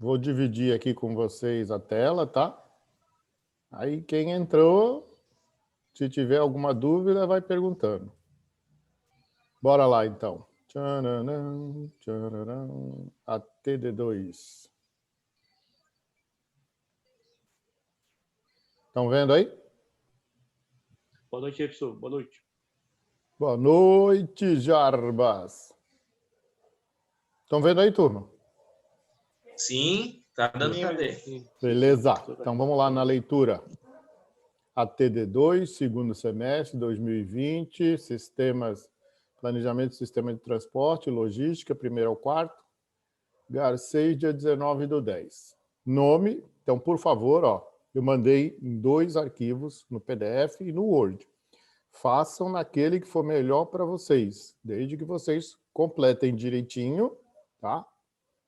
Vou dividir aqui com vocês a tela, tá? Aí quem entrou, se tiver alguma dúvida, vai perguntando. Bora lá, então. Tcharam, tcharam, a TD2. Estão vendo aí? Boa noite, professor. Boa noite. Boa noite, Jarbas. Estão vendo aí, turma? Sim, tá dando para ver. Beleza. Então vamos lá na leitura. A TD2, segundo semestre, 2020, sistemas, planejamento de sistema de transporte, logística, 1º ao 4º, Garcês, dia 19/10. Nome, então, por favor, ó, eu mandei em 2 arquivos, no PDF e no Word. Façam naquele que for melhor para vocês, desde que vocês completem direitinho, tá?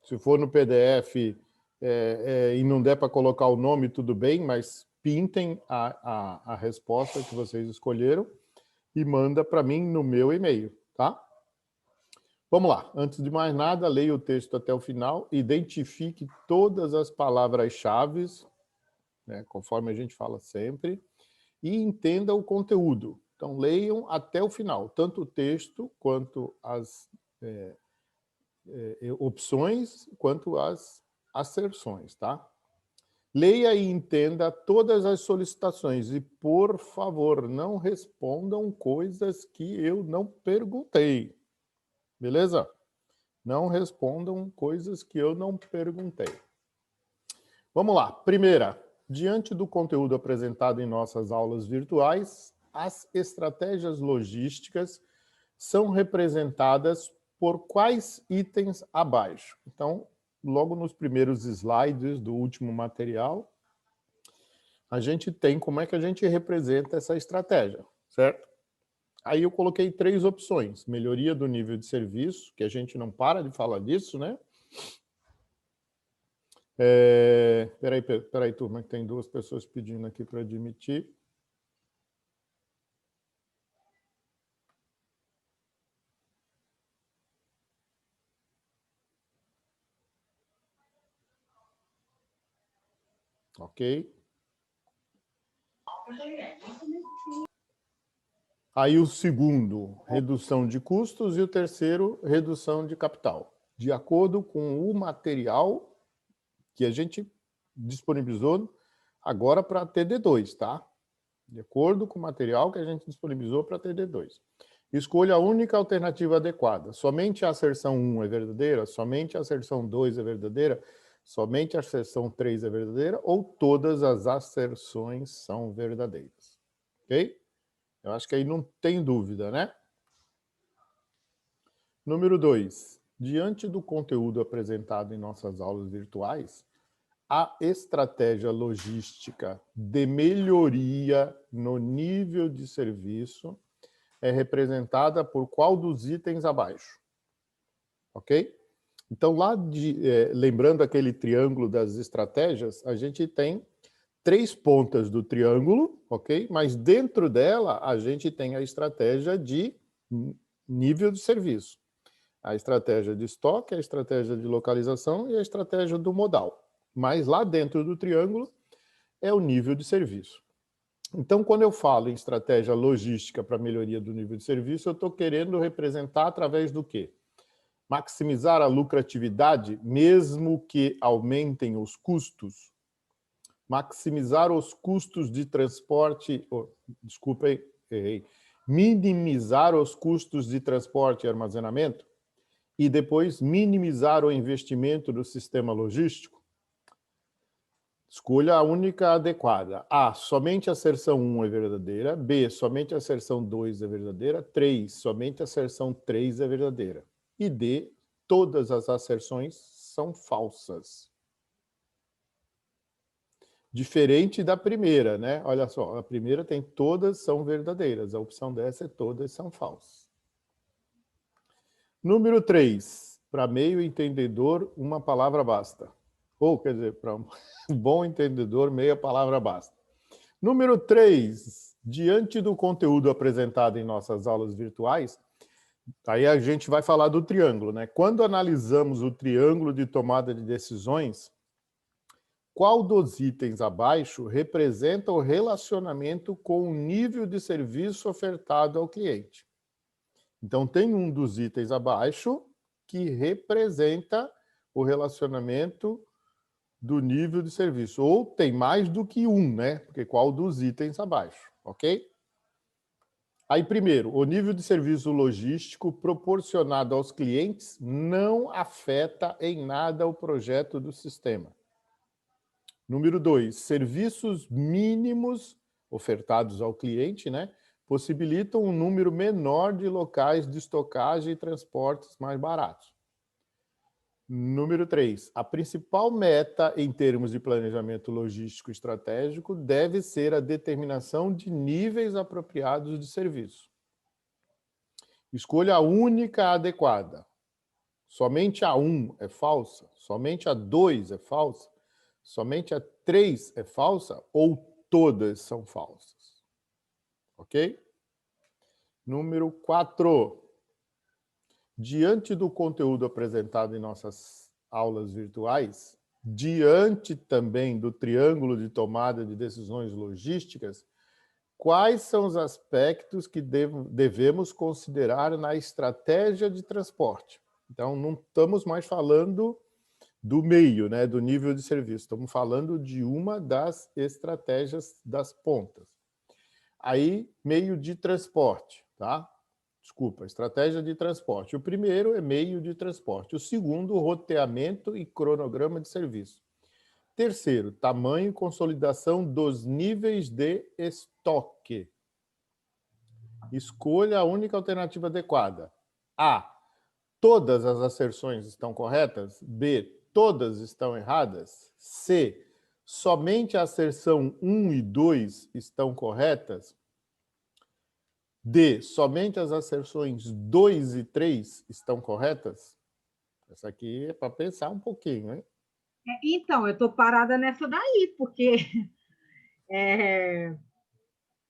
Se for no PDF e não der para colocar o nome, tudo bem, mas pintem a resposta que vocês escolheram e manda para mim no meu e-mail, tá? Vamos lá. Antes de mais nada, leia o texto até o final, identifique todas as palavras-chave, né, conforme a gente fala sempre, e entenda o conteúdo. Então, leiam até o final, tanto o texto quanto as opções, quanto as asserções, tá? Leia e entenda todas as solicitações e, por favor, não respondam coisas que eu não perguntei. Beleza? Não respondam coisas que eu não perguntei. Vamos lá. Primeira, diante do conteúdo apresentado em nossas aulas virtuais, as estratégias logísticas são representadas por quais itens abaixo? Então, logo nos primeiros slides do último material, a gente tem como é que a gente representa essa estratégia, certo? Aí eu coloquei 3 opções. Melhoria do nível de serviço, que a gente não para de falar disso, né? Peraí, turma, que tem 2 pessoas pedindo aqui para admitir. Ok. Aí o segundo, redução de custos, e o terceiro, redução de capital. De acordo com o material que a gente disponibilizou agora para a TD2, tá? De acordo com o material que a gente disponibilizou para a TD2. Escolha a única alternativa adequada. Somente a asserção 1 é verdadeira? Somente a asserção 2 é verdadeira? Somente a asserção 3 é verdadeira? Ou todas as asserções são verdadeiras? Ok? Eu acho que aí não tem dúvida, né? Número 2. Diante do conteúdo apresentado em nossas aulas virtuais, a estratégia logística de melhoria no nível de serviço é representada por qual dos itens abaixo? Ok? Então, lembrando aquele triângulo das estratégias, a gente tem 3 pontas do triângulo, ok? Mas dentro dela, a gente tem a estratégia de nível de serviço. A estratégia de estoque, a estratégia de localização e a estratégia do modal. Mas lá dentro do triângulo é o nível de serviço. Então, quando eu falo em estratégia logística para melhoria do nível de serviço, eu estou querendo representar através do quê? Maximizar a lucratividade, mesmo que aumentem os custos. Maximizar os custos de transporte... errei. Minimizar os custos de transporte e armazenamento. E depois minimizar o investimento do sistema logístico. Escolha a única adequada. A, somente a asserção 1 é verdadeira. B, somente a asserção 2 é verdadeira. 3, somente a asserção 3 é verdadeira. E D, todas as asserções são falsas. Diferente da primeira, né? Olha só, a primeira tem todas são verdadeiras. A opção dessa é todas são falsas. Número 3. Para meio entendedor, uma palavra basta. Ou, quer dizer, para um bom entendedor, meia palavra basta. Número 3. Diante do conteúdo apresentado em nossas aulas virtuais, aí a gente vai falar do triângulo, né? Quando analisamos o triângulo de tomada de decisões, qual dos itens abaixo representa o relacionamento com o nível de serviço ofertado ao cliente? Então, tem um dos itens abaixo que representa o relacionamento do nível de serviço. Ou tem mais do que um, né? Porque qual dos itens abaixo, ok? Aí, primeiro, o nível de serviço logístico proporcionado aos clientes não afeta em nada o projeto do sistema. Número 2, serviços mínimos ofertados ao cliente, né, possibilitam um número menor de locais de estocagem e transportes mais baratos. Número 3, a principal meta em termos de planejamento logístico estratégico deve ser a determinação de níveis apropriados de serviço. Escolha a única adequada. Somente a 1 é falsa? Somente a 2 é falsa? Somente a 3 é falsa ou todas são falsas? Ok? Número 4. Diante do conteúdo apresentado em nossas aulas virtuais, diante também do triângulo de tomada de decisões logísticas, quais são os aspectos que devemos considerar na estratégia de transporte? Então, não estamos mais falando do meio, né, do nível de serviço. Estamos falando de uma das estratégias das pontas. Aí, meio de transporte, tá? Desculpa, estratégia de transporte. O primeiro é meio de transporte. O segundo, roteamento e cronograma de serviço. Terceiro, tamanho e consolidação dos níveis de estoque. Escolha a única alternativa adequada. A. Todas as asserções estão corretas? B. Todas estão erradas? C. Somente a asserção 1 e 2 estão corretas? D. Somente as asserções 2 e 3 estão corretas? Essa aqui é para pensar um pouquinho, né? Então, eu estou parada nessa daí, porque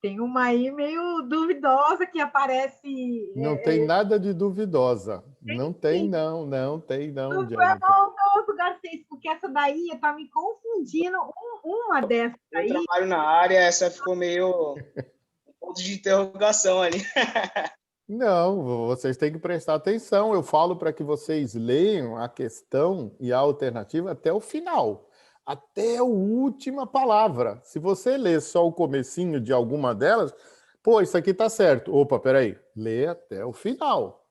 tem uma aí meio duvidosa que aparece... Não tem nada de duvidosa. Não tem, não, Jennifer. Maldoso, Garcês, porque essa daí está me confundindo. Uma dessas aí... Eu trabalho na área, essa ficou meio um ponto de interrogação ali. Não, vocês têm que prestar atenção. Eu falo para que vocês leiam a questão e a alternativa até o final, até a última palavra. Se você ler só o comecinho de alguma delas, pô, isso aqui está certo. Opa, peraí, lê até o final.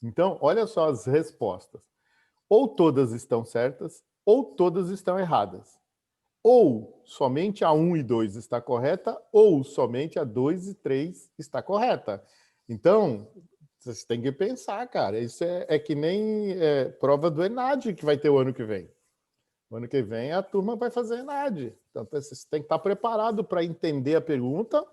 Então, olha só as respostas. Ou todas estão certas, ou todas estão erradas. Ou somente a 1 e 2 está correta, ou somente a 2 e 3 está correta. Então, vocês têm que pensar, cara. Isso é que nem prova do ENAD que vai ter o ano que vem. O ano que vem a turma vai fazer ENAD. Então, vocês têm que estar preparado para entender a pergunta,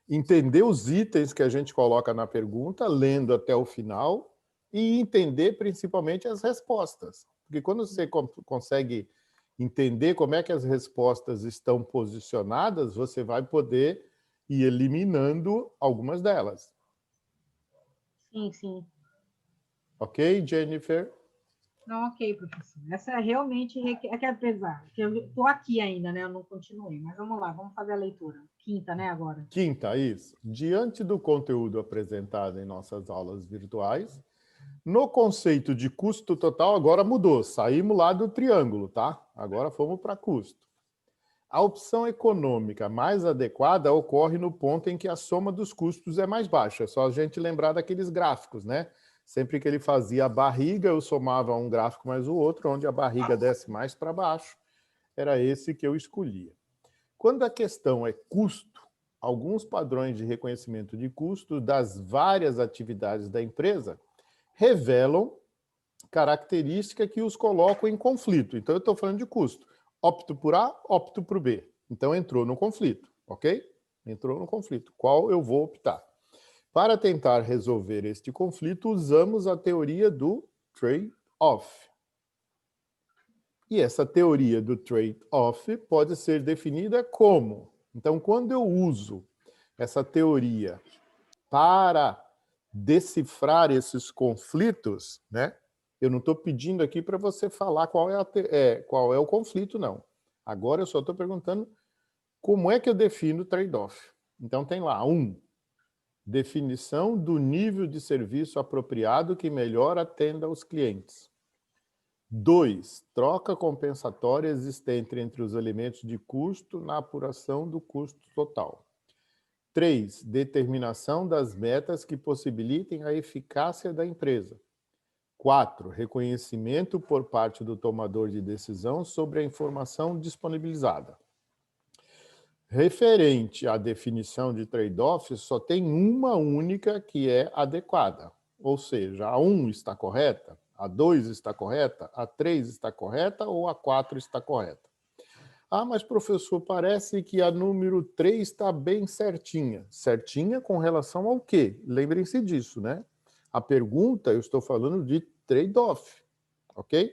entender os itens que a gente coloca na pergunta, lendo até o final, e entender principalmente as respostas. Porque quando você consegue entender como é que as respostas estão posicionadas, você vai poder ir eliminando algumas delas. Sim, sim. Ok, Jennifer? Não, ok, professor. Essa realmente quer pesar. Eu estou aqui ainda, né? Eu não continuei. Mas vamos lá, vamos fazer a leitura. Quinta, né, agora? Quinta, isso. Diante do conteúdo apresentado em nossas aulas virtuais, no conceito de custo total, agora mudou. Saímos lá do triângulo, tá? Agora fomos para custo. A opção econômica mais adequada ocorre no ponto em que a soma dos custos é mais baixa. É só a gente lembrar daqueles gráficos, né? Sempre que ele fazia a barriga, eu somava um gráfico mais o outro, onde a barriga desce mais para baixo. Era esse que eu escolhia. Quando a questão é custo, alguns padrões de reconhecimento de custo das várias atividades da empresa revelam características que os colocam em conflito. Então, eu estou falando de custo. Opto por A, opto por B. Então, entrou no conflito, ok? Entrou no conflito. Qual eu vou optar? Para tentar resolver este conflito, usamos a teoria do trade-off. E essa teoria do trade-off pode ser definida como? Então, quando eu uso essa teoria para decifrar esses conflitos, né? Eu não estou pedindo aqui para você falar qual é o conflito, não. Agora eu só estou perguntando como é que eu defino trade-off. Então tem lá, 1, definição do nível de serviço apropriado que melhor atenda aos clientes. 2, troca compensatória existente entre os elementos de custo na apuração do custo total. 3, determinação das metas que possibilitem a eficácia da empresa. 4, reconhecimento por parte do tomador de decisão sobre a informação disponibilizada. Referente à definição de trade-off, só tem uma única que é adequada. Ou seja, a 1 está correta, a 2 está correta, a 3 está correta ou a 4 está correta. Ah, mas professor, parece que a número 3 está bem certinha. Certinha com relação ao quê? Lembrem-se disso, né? A pergunta, eu estou falando de trade-off, ok?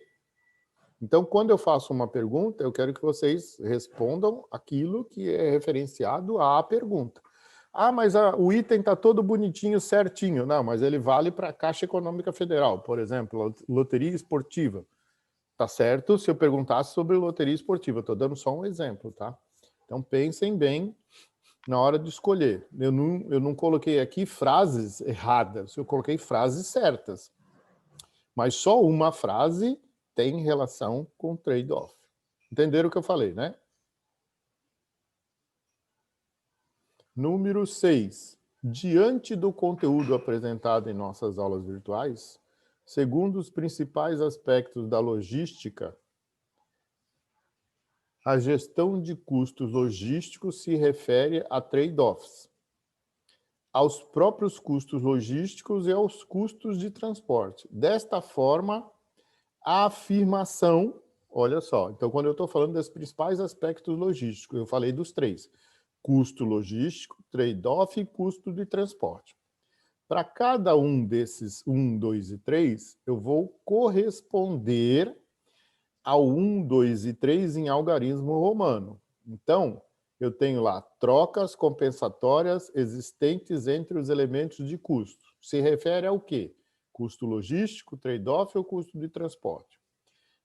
Então, quando eu faço uma pergunta, eu quero que vocês respondam aquilo que é referenciado à pergunta. Ah, mas o item está todo bonitinho, certinho. Não, mas ele vale para a Caixa Econômica Federal, por exemplo, loteria esportiva. Tá certo se eu perguntasse sobre loteria esportiva. Estou dando só um exemplo, tá? Então, pensem bem na hora de escolher. Eu não coloquei aqui frases erradas, eu coloquei frases certas. Mas só uma frase tem relação com trade-off. Entenderam o que eu falei, né? Número 6. Diante do conteúdo apresentado em nossas aulas virtuais, segundo os principais aspectos da logística, a gestão de custos logísticos se refere a trade-offs, aos próprios custos logísticos e aos custos de transporte. Desta forma, a afirmação, olha só, então quando eu estou falando dos principais aspectos logísticos, eu falei dos 3, custo logístico, trade-off e custo de transporte. Para cada um desses 1, 2 e 3, eu vou corresponder ao 1, 2 e 3 em algarismo romano. Então, eu tenho lá trocas compensatórias existentes entre os elementos de custo. Se refere ao quê? Custo logístico, trade-off ou custo de transporte.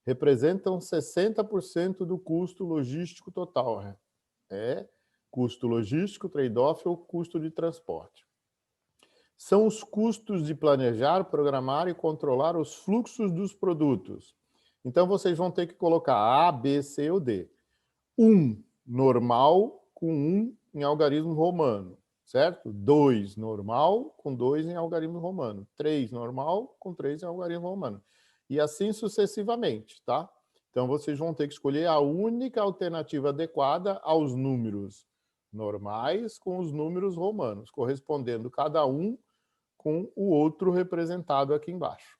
Representam 60% do custo logístico total. Custo logístico, trade-off ou custo de transporte. São os custos de planejar, programar e controlar os fluxos dos produtos. Então, vocês vão ter que colocar A, B, C ou D. 1 normal com 1 em algarismo romano, certo? 2 normal com 2 em algarismo romano. 3 normal com 3 em algarismo romano. E assim sucessivamente, tá? Então, vocês vão ter que escolher a única alternativa adequada aos números normais com os números romanos, correspondendo cada um com o outro representado aqui embaixo.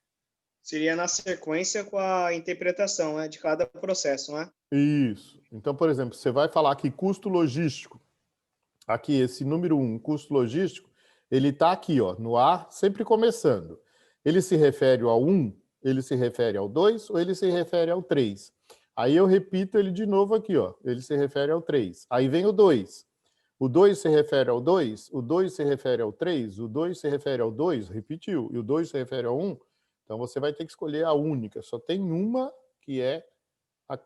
Seria na sequência com a interpretação, né, de cada processo, né? Isso. Então, por exemplo, você vai falar que custo logístico, aqui esse número 1, custo logístico, ele está aqui, ó, no A, sempre começando. Ele se refere ao 1, ele se refere ao 2 ou ele se refere ao 3? Aí eu repito ele de novo aqui, ó, ele se refere ao 3. Aí vem o 2. O 2 se refere ao 2, o 2 se refere ao 3, o 2 se refere ao 2, repetiu, e o 2 se refere ao 1. Então, você vai ter que escolher a única. Só tem uma que é a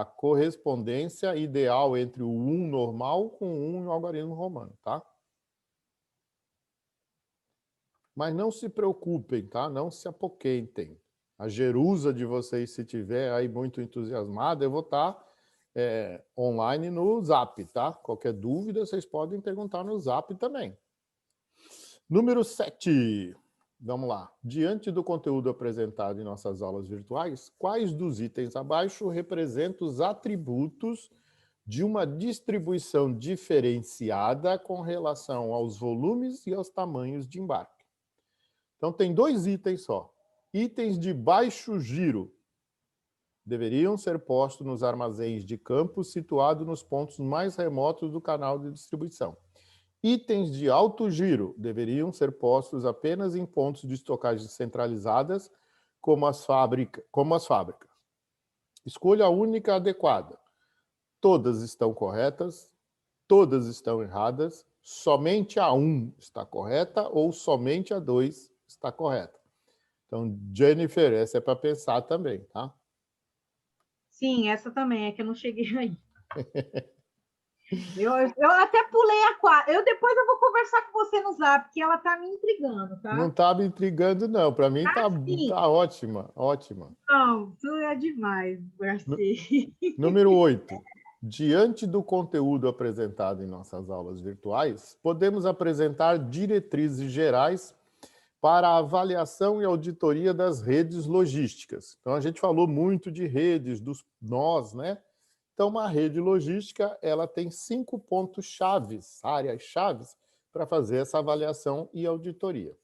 correspondência ideal entre o 1 normal com o 1 em algarismo romano, tá? Mas não se preocupem, tá? Não se apoquentem. A Jerusa de vocês, se tiver aí muito entusiasmada, eu vou estar online no Zap, tá? Qualquer dúvida, vocês podem perguntar no Zap também. Número 7. Vamos lá. Diante do conteúdo apresentado em nossas aulas virtuais, quais dos itens abaixo representam os atributos de uma distribuição diferenciada com relação aos volumes e aos tamanhos de embarque? Então, tem 2 itens só. Itens de baixo giro deveriam ser postos nos armazéns de campo situados nos pontos mais remotos do canal de distribuição. Itens de alto giro deveriam ser postos apenas em pontos de estocagem centralizadas, como as fábricas. Escolha a única adequada. Todas estão corretas, todas estão erradas, somente a 1 está correta ou somente a 2 está correta. Então, Jennifer, essa é para pensar também, tá? Sim, essa também, é que eu não cheguei aí. Eu até pulei a 4. Depois eu vou conversar com você no Zap, porque ela tá me intrigando, Não tá? está me intrigando, não. Para mim Sim. tá ótima, ótima. Não, tu é demais, Garcia. Número 8. Diante do conteúdo apresentado em nossas aulas virtuais, podemos apresentar diretrizes gerais para a avaliação e auditoria das redes logísticas. Então, a gente falou muito de redes, dos nós, né? Então, uma rede logística, ela tem 5 pontos chaves, áreas chaves, para fazer essa avaliação e auditoria.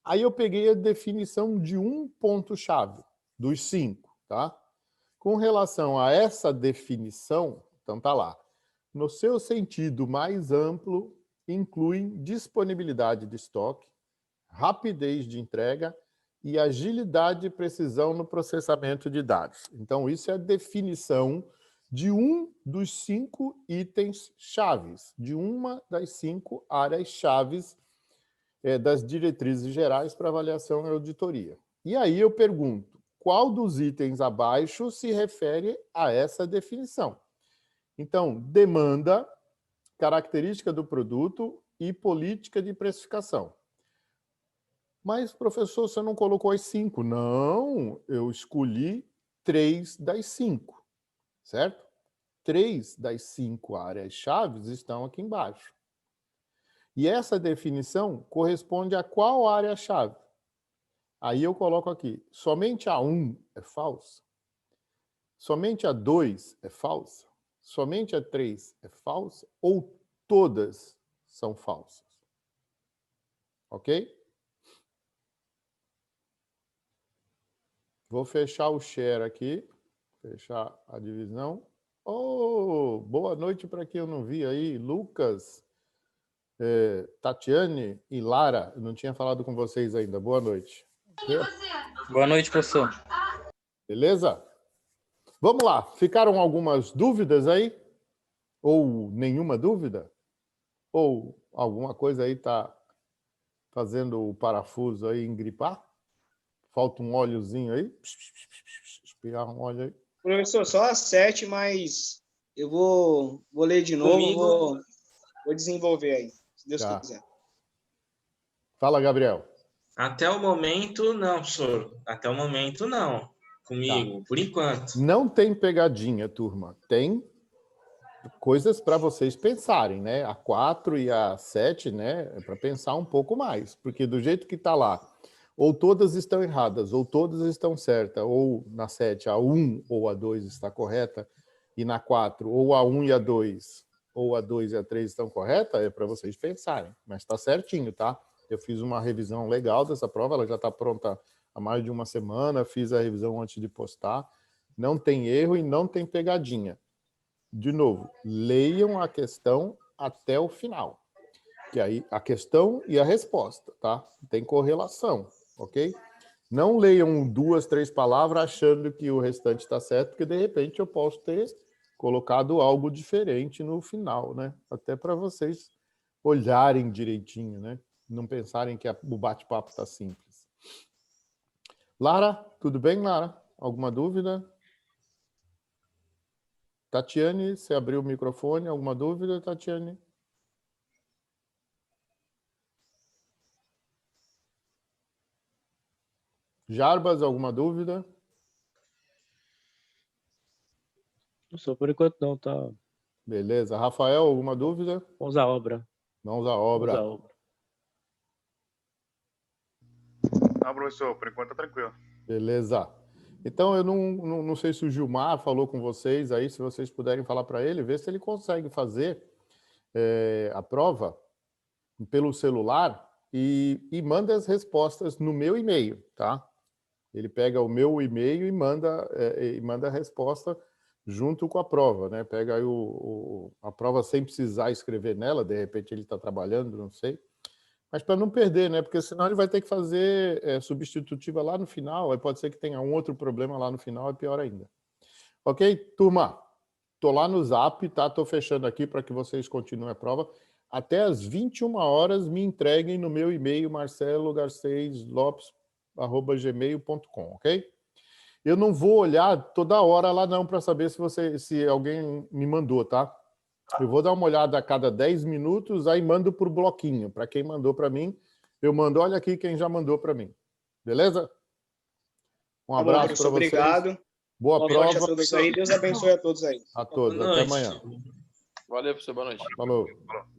Aí eu peguei a definição de um ponto-chave, dos 5, tá? Com relação a essa definição, então tá lá, no seu sentido mais amplo, inclui disponibilidade de estoque, rapidez de entrega e agilidade e precisão no processamento de dados. Então, isso é a definição de um dos 5 itens chaves, de uma das 5 áreas chaves das diretrizes gerais para avaliação e auditoria. E aí eu pergunto, qual dos itens abaixo se refere a essa definição? Então, demanda, característica do produto e política de precificação. Mas, professor, você não colocou as 5? Não, eu escolhi 3 das 5, certo? 3 das 5 áreas-chave estão aqui embaixo. E essa definição corresponde a qual área-chave? Aí eu coloco aqui, somente a 1 é falsa, somente a 2 é falsa, somente a 3 é falsa, ou todas são falsas. Ok? Vou fechar o share aqui, fechar a divisão. Oh, boa noite para quem eu não vi aí, Lucas, Tatiane e Lara. Eu não tinha falado com vocês ainda. Boa noite. Boa noite, professor. Beleza? Vamos lá. Ficaram algumas dúvidas aí? Ou nenhuma dúvida? Ou alguma coisa aí está fazendo o parafuso aí engripar? Falta um óleozinho aí? Espirrar um óleo aí. Professor, só a 7, mas eu vou ler de novo, Comigo. vou desenvolver aí, se Deus Tá. quiser. Fala, Gabriel. Até o momento, não, professor. Até o momento, não. Comigo, por enquanto. Não tem pegadinha, turma. Tem coisas para vocês pensarem, né? A 4 e a 7, né? É para pensar um pouco mais, porque do jeito que está lá, ou todas estão erradas, ou todas estão certas, ou na 7 a 1 ou a 2 está correta, e na 4 ou a 1 e a 2, ou a 2 e a 3 estão corretas, é para vocês pensarem. Mas está certinho, tá? Eu fiz uma revisão legal dessa prova, ela já está pronta há mais de uma semana, fiz a revisão antes de postar. Não tem erro e não tem pegadinha. De novo, leiam a questão até o final. Que aí a questão e a resposta, tá? Tem correlação, ok? Não leiam 2, 3 palavras achando que o restante está certo, porque de repente eu posso ter colocado algo diferente no final, né? Até para vocês olharem direitinho, né? Não pensarem que o bate-papo está simples. Lara, tudo bem, Lara? Alguma dúvida? Tatiane, você abriu o microfone. Alguma dúvida, Tatiane? Jarbas, alguma dúvida? Professor, por enquanto não, tá? Beleza. Rafael, alguma dúvida? Vamos à obra. Mãos à Vamos obra. à obra. Não, professor, por enquanto tá tranquilo. Beleza. Então, eu não sei se o Gilmar falou com vocês aí, se vocês puderem falar para ele, ver se ele consegue fazer a prova pelo celular e manda as respostas no meu e-mail, tá? Ele pega o meu e-mail e manda a resposta junto com a prova, né? Pega aí a prova sem precisar escrever nela, de repente ele está trabalhando, não sei. Mas para não perder, né? Porque senão ele vai ter que fazer substitutiva lá no final, aí pode ser que tenha um outro problema lá no final, é pior ainda. Ok? Turma, estou lá no Zap, tá? Estou fechando aqui para que vocês continuem a prova. Até às 21 horas me entreguem no meu e-mail marcelogarceslopes gmail.com, ok? Eu não vou olhar toda hora lá não para saber se alguém me mandou, tá? Eu vou dar uma olhada a cada 10 minutos, aí mando por bloquinho. Para quem mandou para mim, eu mando, olha aqui quem já mandou para mim. Beleza? Um Tá bom, abraço professor, para vocês. obrigado. Boa Boa noite a prova todos aí. Deus abençoe a todos aí. a todos. Boa Até noite. amanhã. Valeu, professor. Boa noite. Falou. Falou.